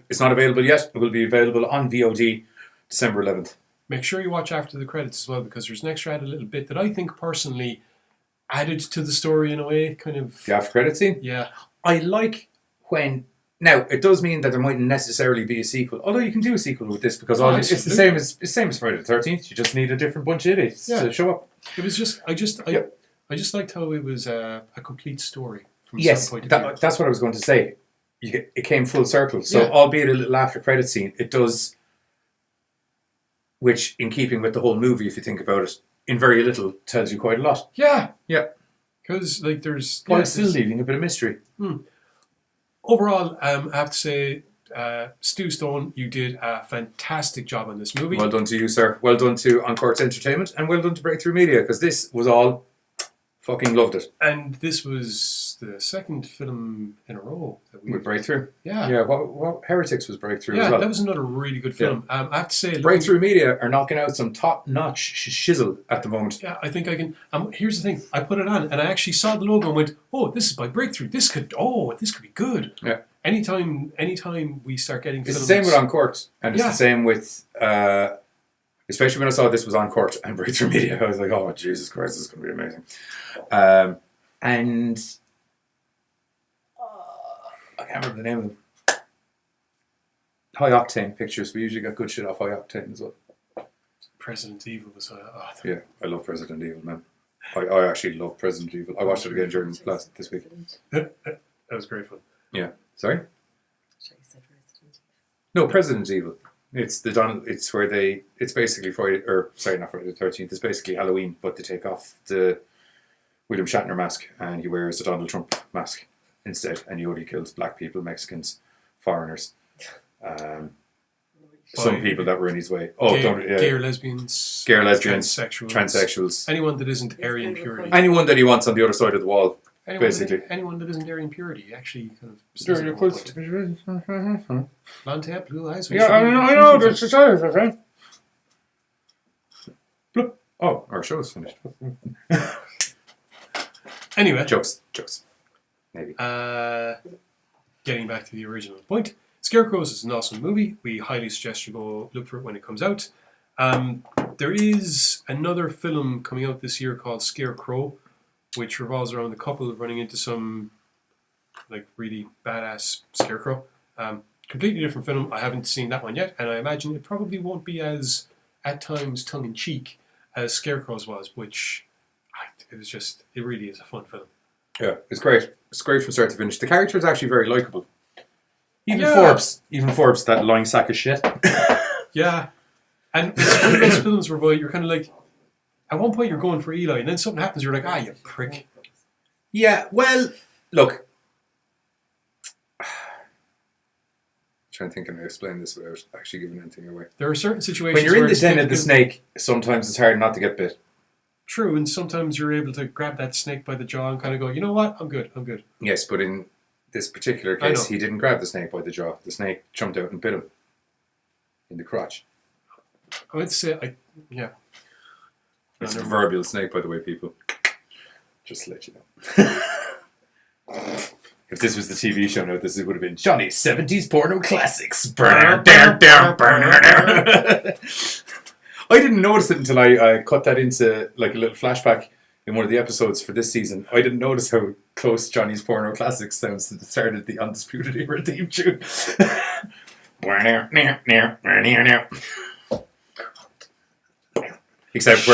It's not available yet. It will be available on VOD December 11th. Make sure you watch after the credits as well, because there's an extra added little bit that I think personally added to the story in a way, kind of. The after credit scene? Yeah. I like when. Now, it does mean that there mightn't necessarily be a sequel, although you can do a sequel with this because it's the same as Friday the 13th. You just need a different bunch of idiots to show up. It was just, I just liked how it was a complete story from Yes, some point of view. that's what I was going to say. It came full circle. So, albeit a little after credit scene, it does, which in keeping with the whole movie, if you think about it, in very little tells you quite a lot. Yeah. Yeah. Because like there's... While still leaving a bit of mystery. Overall, I have to say, Stu Stone, you did a fantastic job on this movie. Well done to you, sir. Well done to Uncork'd Entertainment, and well done to Breakthrough Media, because this was all fucking loved it. And this was the second film in a row that we... With Breakthrough? Yeah. Yeah, what Heretics was Breakthrough as well. Yeah, that was another really good film. I have to say... Breakthrough Media are knocking out some top-notch shizzle at the moment. Yeah, I think I can... here's the thing. I put it on, and I actually saw the logo and went, oh, this is by Breakthrough. This could be good. Yeah. Anytime we start getting it's films... the same with Uncork'd, and it's the same with... especially when I saw this was Uncork'd and Breakthrough Media, I was like, oh, Jesus Christ, this is going to be amazing. And... I can't remember the name of them. High Octane Pictures. We usually got good shit off High Octane as well. President Evil was... Yeah, I love President Evil, man. I actually love President Evil. I watched it again during class this week. That was great fun. Yeah. Sorry? No, President Evil. It's the Donald. It's where they. It's basically Friday, or sorry, not Friday the 13th. It's basically Halloween, but they take off the William Shatner mask and he wears the Donald Trump mask instead, and he only kills black people, Mexicans, foreigners, some people that were in his way. Oh, gay or lesbians, transsexuals, anyone that isn't Aryan purity, anyone that he wants on the other side of the wall. Basically, anyone that isn't Aryan purity actually kind of blonde hair, blue eyes. Yeah, I know. That's the size, okay. Oh, our show is finished. Anyway, jokes. Maybe. Getting back to the original point, Scarecrows is an awesome movie. We highly suggest you go look for it when it comes out. There is another film coming out this year called Scarecrow, which revolves around a couple running into some like really badass scarecrow. Completely different film. I haven't seen that one yet, and I imagine it probably won't be as, at times, tongue-in-cheek as Scarecrows was, which it really is a fun film. Yeah, it's great. It's great from start to finish. The character is actually very likable. Even Forbes, that lying sack of shit. Yeah. And it's one of those films where you're kind of like, at one point you're going for Eli, and then something happens, you're like, you prick. Yeah, well, look. Trying to think and explain this without actually giving anything away. There are certain situations when you're in where the den of the snake, sometimes it's hard not to get bit. True, and sometimes you're able to grab that snake by the jaw and kind of go, you know what, I'm good. Yes, but in this particular case, he didn't grab the snake by the jaw. The snake jumped out and bit him in the crotch. I would say, yeah. It's a proverbial snake, by the way, people. Just to let you know. If this was the TV show now, this would have been Johnny's 70s porno classics. I didn't notice it until I cut that into like a little flashback in one of the episodes for this season. I didn't notice how close Johnny's porno classics sounds to the start of the Undisputed Era theme tune. except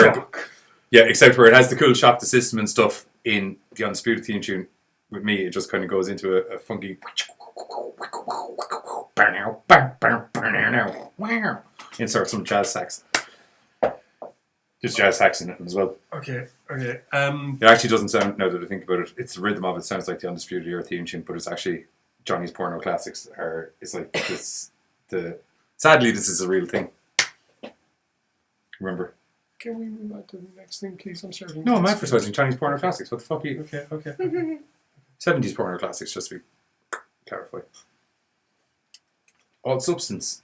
where it has the cool shop the system and stuff in the Undisputed theme tune. With me, it just kind of goes into a funky insert some jazz sax. There's jazz sax in it as well. Okay. It actually doesn't sound, now that I think about it, it's the rhythm of it sounds like the Undisputed Era theme tune, but it's actually Johnny's porno classics. It's like this. Sadly, this is a real thing. Remember? Can we move on to the next thing, please? I'm sorry. No, I'm advertising Chinese porno classics. What the fuck are you? Okay. 70s porno classics, just to be clarified. All substance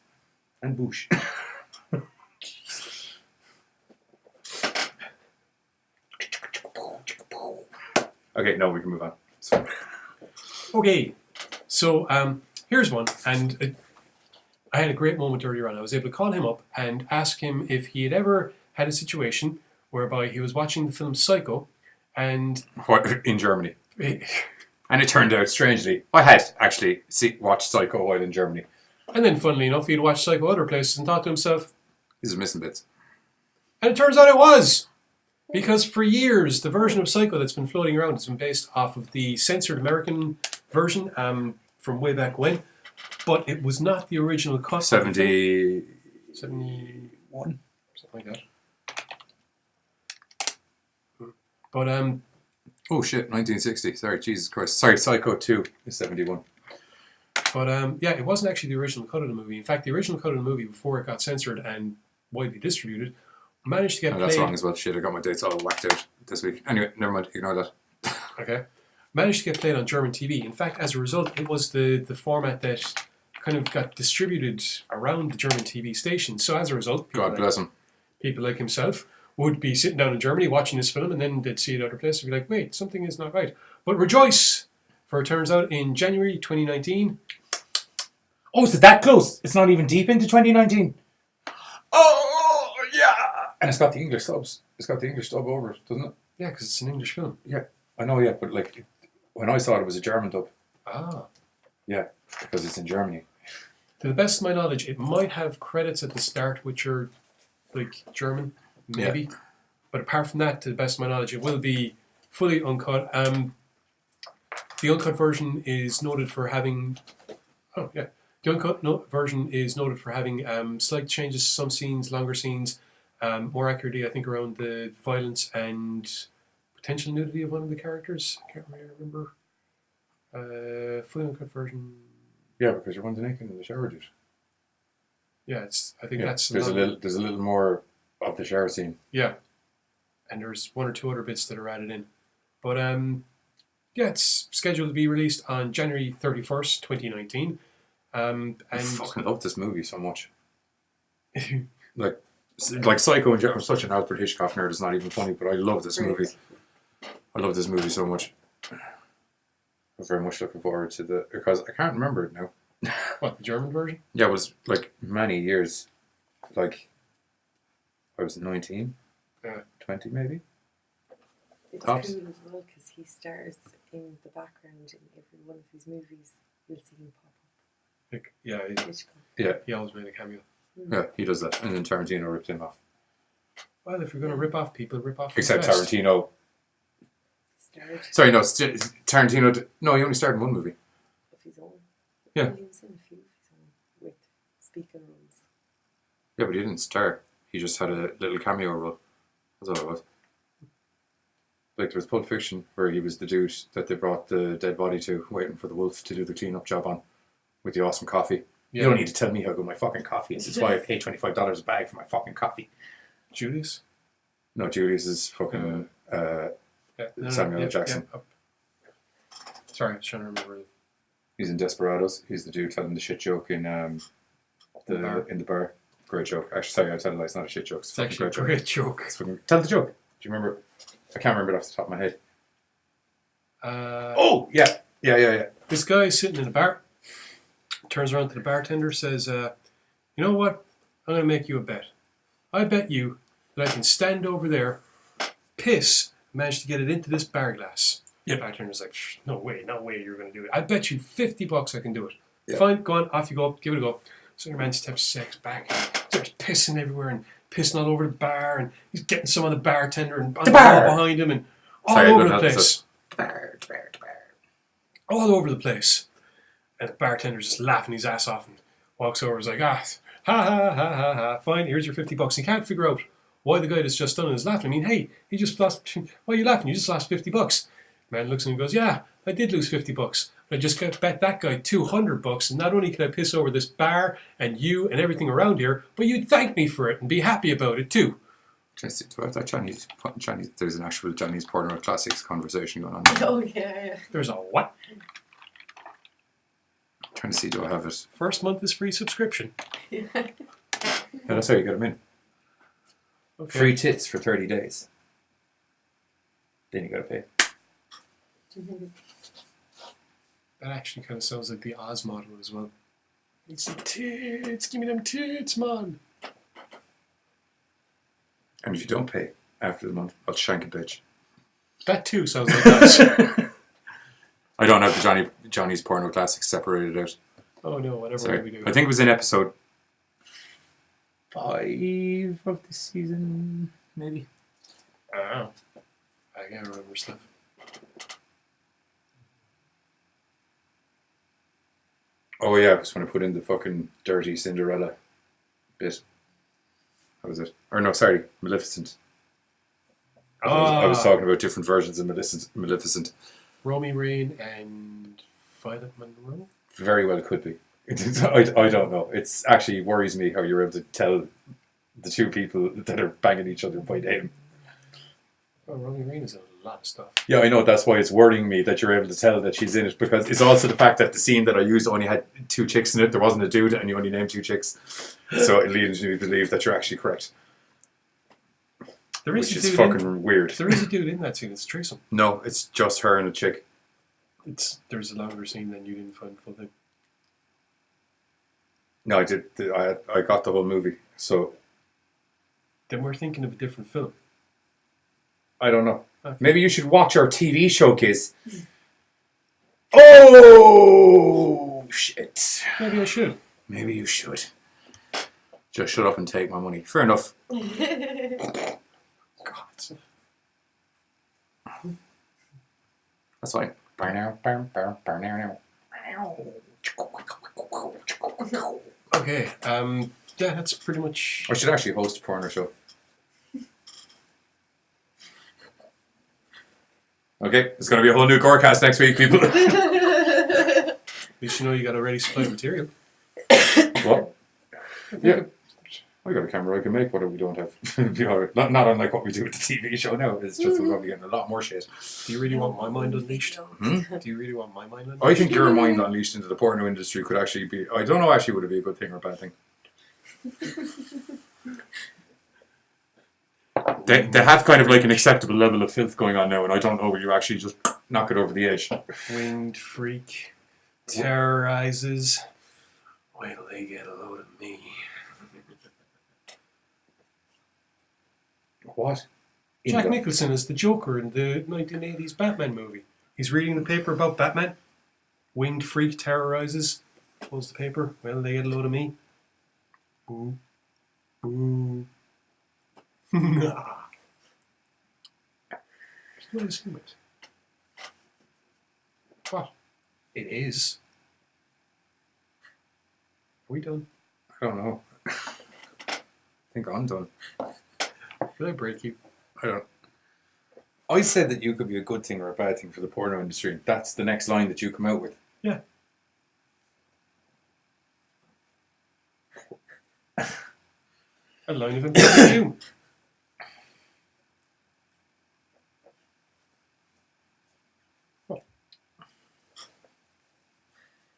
and boosh. Okay, no, we can move on. It's fine. Okay, so here's one, and I had a great moment earlier on. I was able to call him up and ask him if he had ever had a situation whereby he was watching the film Psycho, and in Germany. And it turned out, strangely, I had actually watched Psycho while in Germany. And then, funnily enough, he'd watched Psycho other places and thought to himself, "These are missing bits." And it turns out it was! Because for years, the version of Psycho that's been floating around has been based off of the censored American version from way back when. But it was not the original cut. 71? Something like that. But, oh shit, 1960. Sorry, Jesus Christ. Sorry, Psycho 2 is 71. But, it wasn't actually the original cut of the movie. In fact, the original cut of the movie, before it got censored and widely distributed, managed to get played... That's wrong as well. Shit, I got my dates all whacked out this week. Anyway, never mind. Ignore that. Okay. Managed to get played on German TV. In fact, as a result, it was the format that kind of got distributed around the German TV station. So as a result... God bless him. People like himself would be sitting down in Germany watching this film, and then they'd see it other places and be like, wait, something is not right. But rejoice! For it turns out in January 2019... Oh, is it that close? It's not even deep into 2019. Oh, yeah! And it's got the English subs. It's got the English dub over it, doesn't it? Yeah, because it's an English film. Yeah, I know, yeah, but like, when I saw it, it was a German dub. Ah. Yeah, because it's in Germany. To the best of my knowledge, it might have credits at the start which are like German, maybe. Yeah. But apart from that, to the best of my knowledge, it will be fully uncut. The uncut version is noted for having... Oh, yeah. The uncut version is noted for having slight changes to some scenes, longer scenes, more accurately, I think, around the violence and potential nudity of one of the characters. I can't really remember. Fully uncut version... Yeah, because you're one to naked in the shower, dude. Yeah, I think that's... There's a little more of the shower scene. Yeah. And there's one or two other bits that are added in. But, it's scheduled to be released on January 31st, 2019. And I fucking love this movie so much. like Psycho in general. I'm such an Alfred Hitchcock nerd, it's not even funny, but I love this movie. I love this movie so much. I'm very much looking forward to because I can't remember it now. What, the German version? Yeah, it was like many years. Like, I was 19, Yeah. 20 maybe. It's Tops. cool as well because he stars in the background in every one of his movies. You'll see him pop Like, yeah, up. Hitchcock. Yeah, he always made a cameo. yeah, he does that, and then Tarantino ripped him off. Well, if you're going to rip off people, rip off Except the best. Tarantino. Starred Sorry, no, Tarantino. No, he only starred in one movie. of his own. Yeah. He was in a few of his own with speaking roles. Yeah, but he didn't star. He just had a little cameo role. That's all it was. Like there was Pulp Fiction where he was the dude that they brought the dead body to, waiting for the wolf to do the clean-up job on, with the awesome coffee. Yeah. You don't need to tell me how good my fucking coffee is. It's why I pay $25 a bag for my fucking coffee. Julius? No, Julius is fucking Yeah. Samuel L. Jackson. Yeah. Sorry, I was trying to remember. He's in Desperados. He's the dude telling the shit joke in bar. the bar. Great joke. Actually, sorry, I tell you, it's not a shit joke. It's actually a great joke. It's fucking, tell the joke. Do you remember? I can't remember it off the top of my head. Oh! Yeah. This guy is sitting in a bar, turns around to the bartender, says, you know what? I'm going to make you a bet. I bet you that I can stand over there, piss, manage to get it into this bar glass. The bartender's like, no way you're going to do it. I bet you $50 I can do it. Yeah. Fine, go on, off you go, give it a go. So your man steps 6 back, starts pissing everywhere and pissing all over the bar, and he's getting some on the bartender and on the bar wall behind him and all Sorry, I over don't the know, place. Bar. All over the place. And the bartender's just laughing his ass off and walks over and is like, ha ha ha ha ha, fine, here's your $50. He can't figure out why the guy that's just done it is laughing. I mean, hey, he just lost, why are you laughing? You just lost $50. Man looks at him and goes, yeah, I did lose $50. I just bet that guy $200, and not only can I piss over this bar and you and everything around here, but you'd thank me for it and be happy about it too. Do I have that Chinese? There's an actual Chinese porno classics conversation going on. Oh, yeah. There's a what? Trying to see, do I have it? First month is free subscription. Yeah, that's how you get them in. Okay. Free tits for 30 days. Then you gotta pay. That actually kind of sounds like the Oz model as well. It's the tits, give me them tits, man. And if you don't pay after the month, I'll shank a bitch. That too sounds like us. I don't have the Johnny's porno classics separated out. Oh no, whatever Sorry. we do. I think it was in episode 5 of the season, maybe. Oh. I can't remember stuff. Oh yeah, it was when I put in the fucking dirty Cinderella bit. How was it? Or no, sorry, Maleficent. I was talking about different versions of Maleficent. Romy Rain and Violet Monroe? Very well could be. I don't know. It's actually worries me how you're able to tell the two people that are banging each other by name. Oh, Romy Rain is in a lot of stuff. Yeah, I know. That's why it's worrying me that you're able to tell that she's in it, because it's also the fact that the scene that I used only had 2 chicks in it. There wasn't a dude, and you only named 2 chicks. So it leads me to believe that you're actually correct. There is Which a is dude fucking weird. There is a dude in that scene. It's Threesome. No, it's just her and a chick. There's a longer scene than you didn't find the full thing. No, I did. I got the whole movie. So Then we're thinking of a different film. I don't know. Okay. Maybe you should watch our TV showcase. Oh shit! Maybe I should. Maybe you should. Just shut up and take my money. Fair enough. God. That's fine. Okay. Yeah, that's pretty much. I should actually host a porno show. Okay, it's going to be a whole new GoreCast next week, people. At least you know you got a ready supply of material. What? Yeah. I got a camera I can make, but we don't have. It'll be all right. Not unlike what we do with the TV show now. It's just we're probably getting a lot more shit. Do you really want my mind unleashed? Hmm? Do you really want my mind unleashed? I think your mind unleashed into the porno industry could actually be. I don't know actually would it be a good thing or a bad thing. They have kind of like an acceptable level of filth going on now, and I don't know where you actually just knock it over the edge. Winged freak terrorizes. Wait till they get a load of me. What? In Jack the- Nicholson is the Joker in the 1980s Batman movie. He's reading the paper about Batman. Winged freak terrorizes. Pulls the paper. Well, they get a load of me. Boo. Boo. Nah. There's no way to assume it. What? It is. Are we done? I don't know. I think I'm done. Did I break you? I don't. I said that you could be a good thing or a bad thing for the porno industry. That's the next line that you come out with. Yeah. A line of improvement you.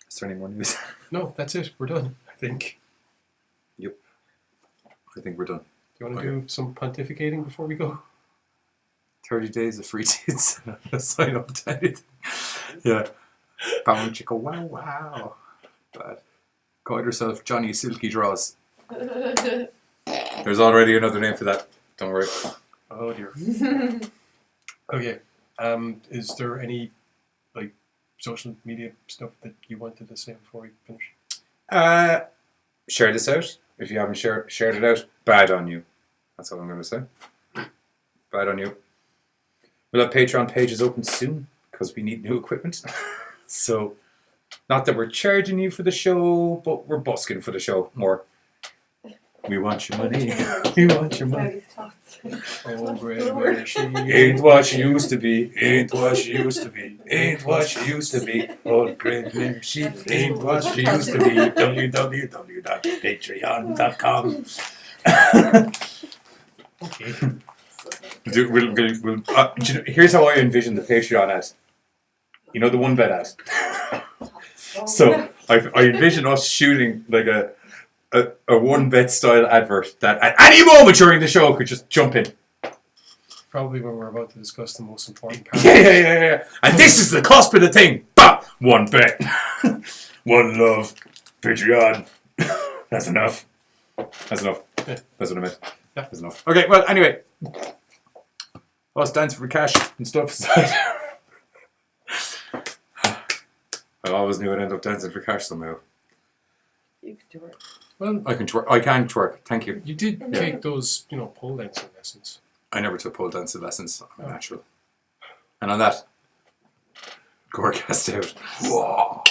Is there any more news? No, that's it. We're done, I think. Yep. I think we're done. Do you want to do some pontificating before we go? 30 days of free tits. Sign up to anything. Yeah. Bound chicka wow wow. Bad. Call yourself Johnny Silky Draws. There's already another name for that. Don't worry. Oh dear. Okay. Is there any like social media stuff that you wanted to say before we finish? Share this out. If you haven't shared it out, bad on you. That's all I'm going to say. Bad on you. We'll have Patreon pages open soon because we need new equipment. So, not that we're charging you for the show, but we're busking for the show more. We want your money. We want your money. Oh, great, where she Ain't what she used to be. Ain't what she used to be. Ain't what she used to be. Oh, great Mary, she ain't what she used to be. www.patreon.com. Okay. Here's how I envision the Patreon as. You know the one bed ad. So I envision us shooting like a one bed style advert that at any moment during the show could just jump in. Probably when we're about to discuss the most important part. Yeah. And this is the cusp of the thing. Bah! One bet. One love. Patreon. That's enough. That's enough. Yeah. That's what I meant. Yeah. That's enough. Okay, well, anyway. Us dancing for cash and stuff. I always knew I'd end up dancing for cash somehow. You could do it. Well, I can twerk. Thank you. you did take those, pole dancing lessons. I never took pole dancing lessons. I'm a natural. And on that, GoreCast out. Whoa.